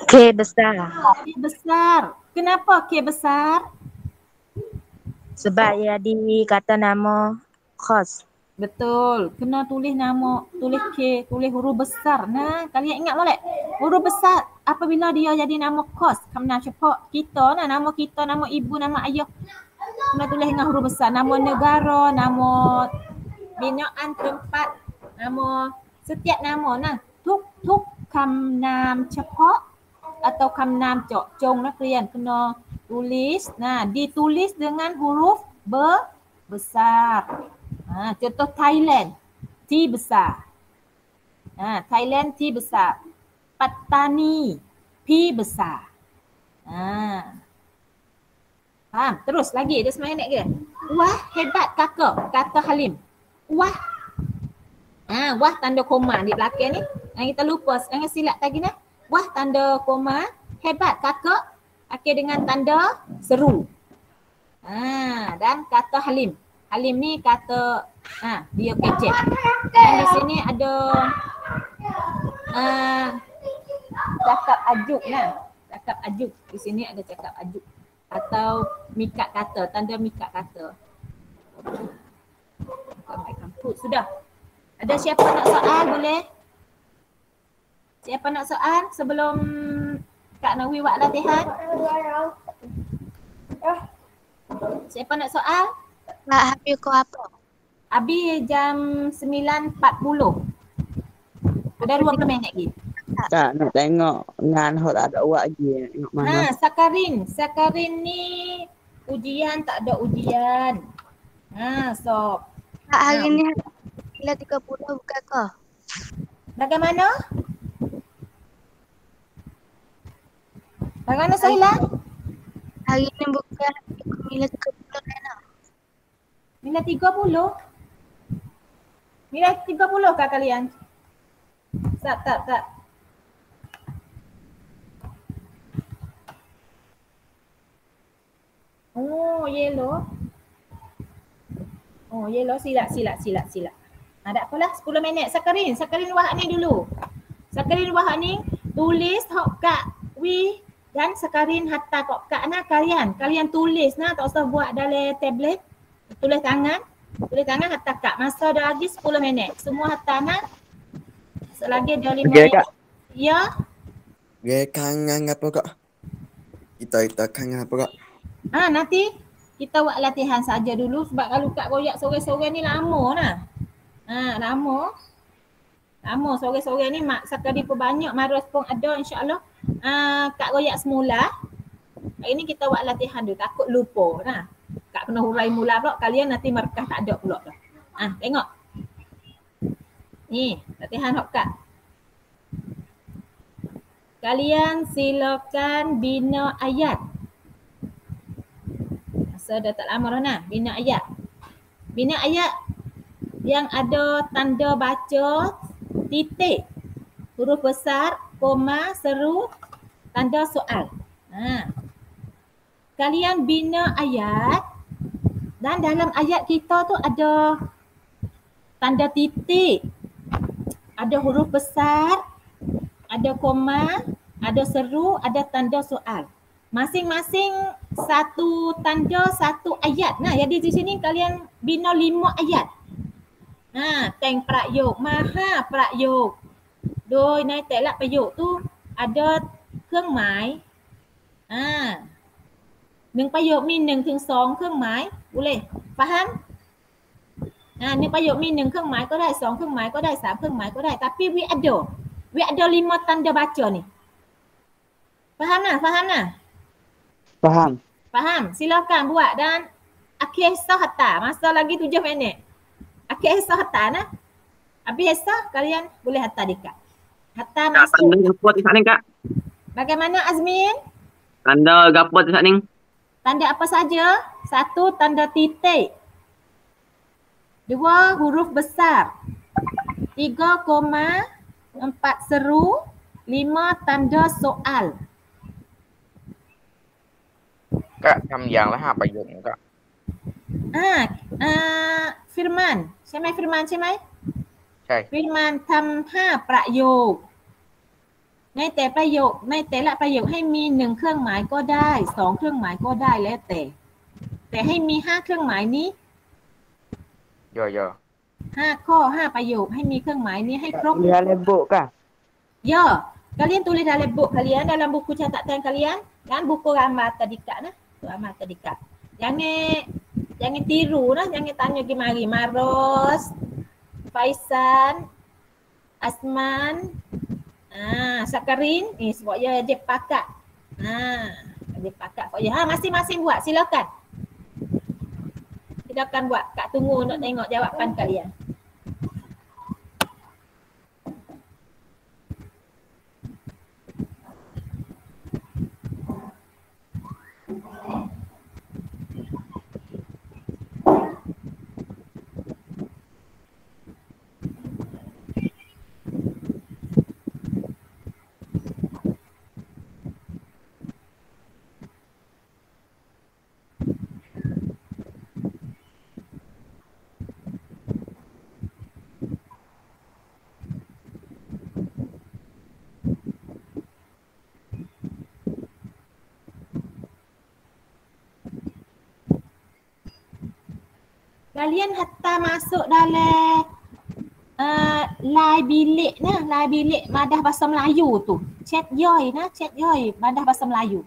K besar. K besar. Kenapa K besar? Sebab ia dikata nama kos. Betul. Kena tulis nama, tulis K, tulis huruf besar. Kalian ingat boleh? Huruf besar apabila dia jadi nama kos, kena cepat kita, nama kita, nama ibu, nama ayah. Kena tulis dengan huruf besar. Nama negara, nama binaan tempat, nama setiap nama. Tuk คำนามเฉพาะ atau คำนามเจาะจง นักเรียน kena tulis. Ditulis dengan huruf besar. Contoh Thailand, T besar. Thailand T besar. Pattani, P besar. Faham? Terus lagi, ada semangat ke? Wah, hebat kakak, kata Halim. Wah. Wah tanda koma di belakang ni. Kita lupa, jangan silap lagi nah. Wah tanda koma, hebat kakak. Akhir dengan tanda seru. Dan kata Halim. Halim ni kata dia kecek. Dan di sini ada cakap ajuk nah. Cakap ajuk. Di sini ada cakap ajuk atau mikat kata, tanda mikat kata. Sudah. Ada siapa nak soal boleh? Siapa nak soal sebelum Kak Nawi buat latihan? Siapa nak soal? Habis kau apa? Habis jam 9.40. Ada 20 minit lagi. Tak nak tengok ngan hot ada awak lagi. Tengok mana. Sakarin ni ujian tak ada ujian. So hari ni 9.30 bukan kau? Bagaimana? Bagaimana Sahila? Hari ni bukan 9.30 kan? 9.30? 9.30 kah kalian? Tak. Oh, yellow. Silap. Tak apalah, 10 minit. Sakarin wahak ni dulu. Sakarin wahak ni tulis hok Kak Wi dan Sakarin hatta kok Kak kalian tulis tak usah buat dalam tablet. Tulis tangan hatta Kak. Masa dah lagi 10 minit. Semua hatta selagi ada 5 minit. Kak. Ya. Kangen apa Kak? Kita kangen apa Kak? Nanti kita buat latihan saja dulu sebab kalau Kak royak sore-sore ni lama lama sore-sore ni mak sekali perbanyak marus pun ada insya-Allah. Kak royak semula. Hari ni kita buat latihan dulu takut lupa Kak kena hurai mula pula kalian nanti markah tak ada pula dah. Tengok. Ni latihan hok Kak. Kalian silakan bina ayat. Masa dah tak lama dah bina ayat. Bina ayat yang ada tanda baca titik, huruf besar, koma, seru, tanda soal. Kalian bina ayat dan dalam ayat kita tu ada tanda titik, ada huruf besar, ada koma, Ada seru, ada tanda soal. Masing-masing satu tanda, satu ayat. Nah, jadi di sini kalian bina 5 ayat. Teng ประโยค มา5 ประโยค โดยในแต่ละประโยค tu ada เครื่องหมาย1 ประโยคมี 1 ถึง 2 เครื่องหมาย boleh faham? 1 ประโยคมี 1 เครื่องหมายก็ได้ 2 เครื่องหมายก็ได้ 3 เครื่องหมายก็ได้ tapi we ada 5 tanda baca ni. Faham nah? Faham. Silakan buat dan akhir hisah hatta. Masa lagi 7 minit. Akhir hisah hatta nah. Habis hisah kalian boleh hatta dekat. Hatta masuk. Tanda gapo tu sat ni Kak? Bagaimana Azmin? Tanda gapo tu sat ni? Tanda apa saja? 1 tanda titik. 2 huruf besar. 3,4 seru. 5 tanda soal. Kak, ทำอย่างละ5 ประโยคKak. Firman. ใช่ไหม Firman ใช่ไหม ใช่ Firman ทำ5 ประโยค ในแต่ละประโยคให้มี 1 เครื่องหมายก็ได้ 2 เครื่องหมายก็ได้แล้วแต่ให้มี 5 เครื่องหมายนี้ Ya. 5 ข้อ 5 ประโยคให้มีเครื่องหมายนี้ให้ครบ Dalam buku Kak. Ya, kalian tulis dalam buku kalian, dalam buku catatan kalian dan buku ramal terdekat nah. Ramal terdekat. Jangan tiru nah, jangan tanya pergi mari. Maros, Faisan, Asman, Sakarin, ni sebab dia pakat. Dia pakat sebab masing-masing buat, silakan. Silakan buat. Kak tunggu nak tengok jawapan kalian. Kalian hatta masuk dalam live bilik nah, live bilik madah bahasa Melayu tu. Chat Yoy madah bahasa Melayu.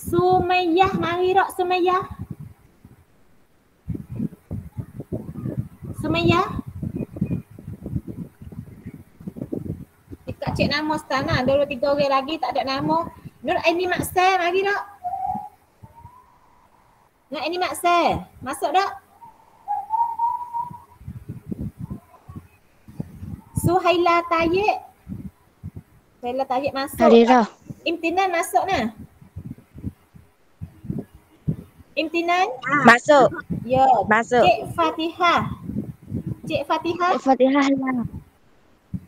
Sumayyah, mari rok Sumayyah. Dekat cik nama setana, 2-3 orang lagi tak ada nama. Nur Aini Maksar, mari rok. Nur Aini Maksar, masuk tak? Suhaila Tayyib. Suhaila Tayyib masuk. Hadirah. Imtinan masuk nah. Imtinan? Masuk. Ya. Masuk. Cik Fatihah. Cik Fatihah lah.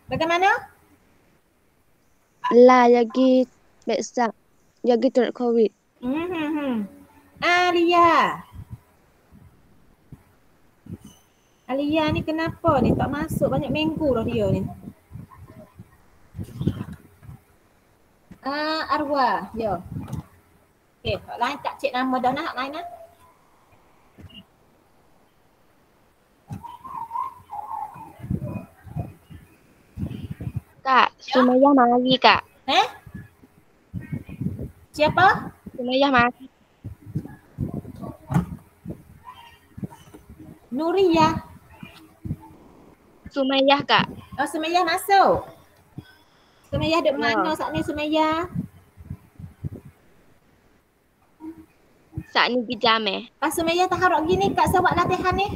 Bagaimana? Lah lagi besar. Lagi turut COVID. Alia ni kenapa ni tak masuk, banyak minggu dah dia ni. Arwah, ya. Okey, hak lain tak cik nama dah nak, hak lain nah. Kak, Sumayyah mari Kak. Siapa? Sumayyah mari. Nuriyah. Sumayyah Kak. Oh, Sumayyah masuk. Sumayyah duduk mana saat ni Sumayyah? Saat ni pijam Pas Sumayyah taharuk gini Kak sebab latihan ni?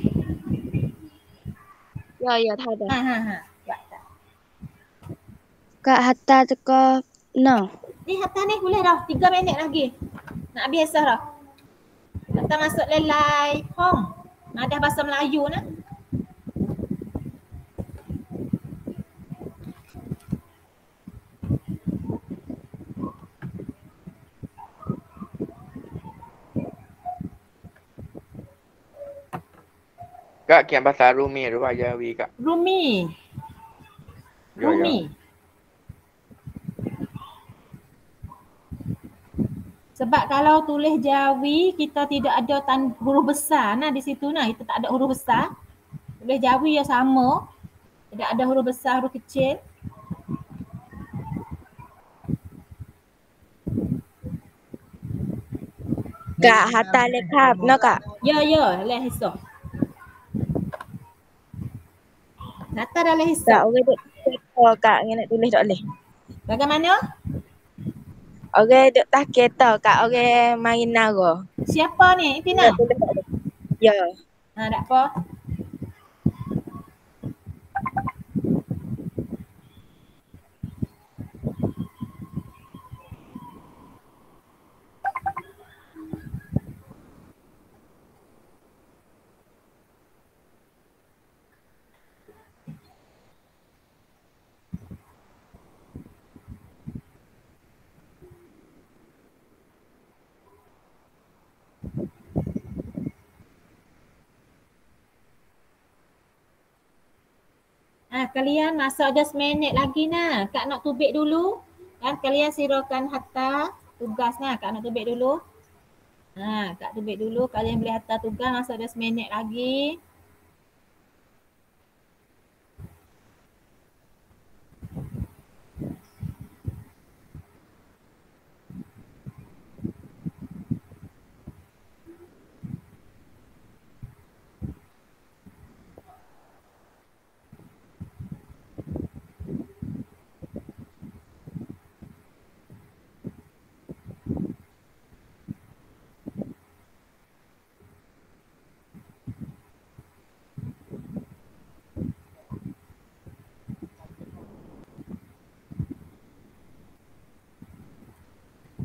Ya, tahu dah. Buat tak. Kak Hatta teko no. Ni Hatta ni boleh dah. 3 minit lagi. Nak habis esah dah. Hatta masuk lelai Hong. Ada bahasa Melayu nah. Kak, kian bahasa Rumi tu Jawi kak. Rumi. Yo, yo. Rumi. Sebab kalau tulis Jawi kita tidak ada huruf besar nah di situ nah. Kita tak ada huruf besar. Tulis Jawi ya sama. Tidak ada huruf besar, huruf kecil. Kak Hatta lekap no kak. Ya, leh esok. Hatta dah leh esok. Kak orang duk kereta kak nak tulis tak boleh. Bagaimana? Orang duk tas kereta kak orang main nara. Siapa ni? Tina? Ya. Tak apa. Kalian masa ada 10 minit lagi nah. Kak nak tubik dulu. Kan kalian sirakan Hatta tugas nah. Kak nak tubik dulu. Kak tubik dulu. Kalian boleh Hatta tugas masa ada 10 minit lagi.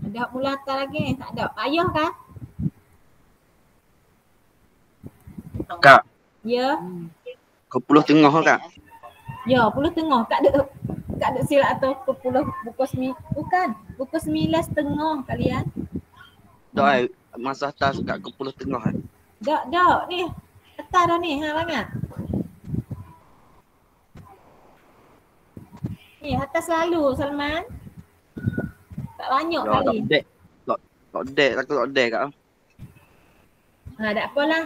Ada mula atas lagi? Tak ada. Payah kah? Kak, Ya. ke 10 tengah kak. Ya, 10 tengah. Kak ada silap atau ke 10 pukul 9. Bukan. Pukul 9.30 kalian. Tak masa atas kak ke 10 tengah kan. Tak. Ni. Atas dah ni. Banyak. Ni atas selalu Salman. Tak banyak Ya, kali. tak dek, takut tak dek kak. Tak apalah.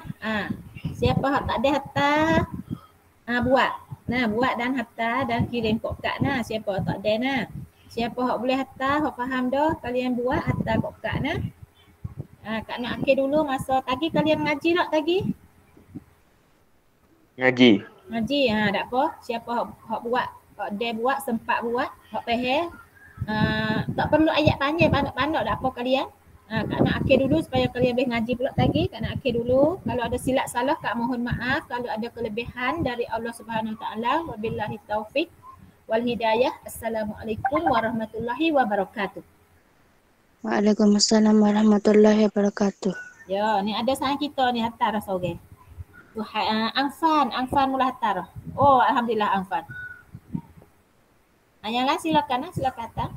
Siapa hak tak ada Hatta buat. Buat dan Hatta dan kirim kat Kak nah. Siapa tak ada nah. Siapa hak boleh Hatta, hak faham dah, kalian buat Hatta kat Kak nah. Kak nak akhir dulu masa tadi kalian ngaji tak tadi? Ngaji. Ngaji, tak apa. Siapa hak buat, hak ada buat, sempat buat, hak faham. Tak perlu ayat panjang, pandai-pandai tak apa kalian. Kak nak akhir dulu supaya kalian boleh ngaji pula lagi. Kak nak akhir dulu. Kalau ada silap salah Kak mohon maaf. Kalau ada kelebihan dari Allah Subhanahu Wa Taala. Wabillahi taufik wal hidayah. Assalamualaikum warahmatullahi wabarakatuh. Waalaikumsalam warahmatullahi wabarakatuh. Ya, ni ada sang kita ni hantar dah sore. Angfan mula hantar. Oh, alhamdulillah Angfan. Yang lain silakan silakan hantar.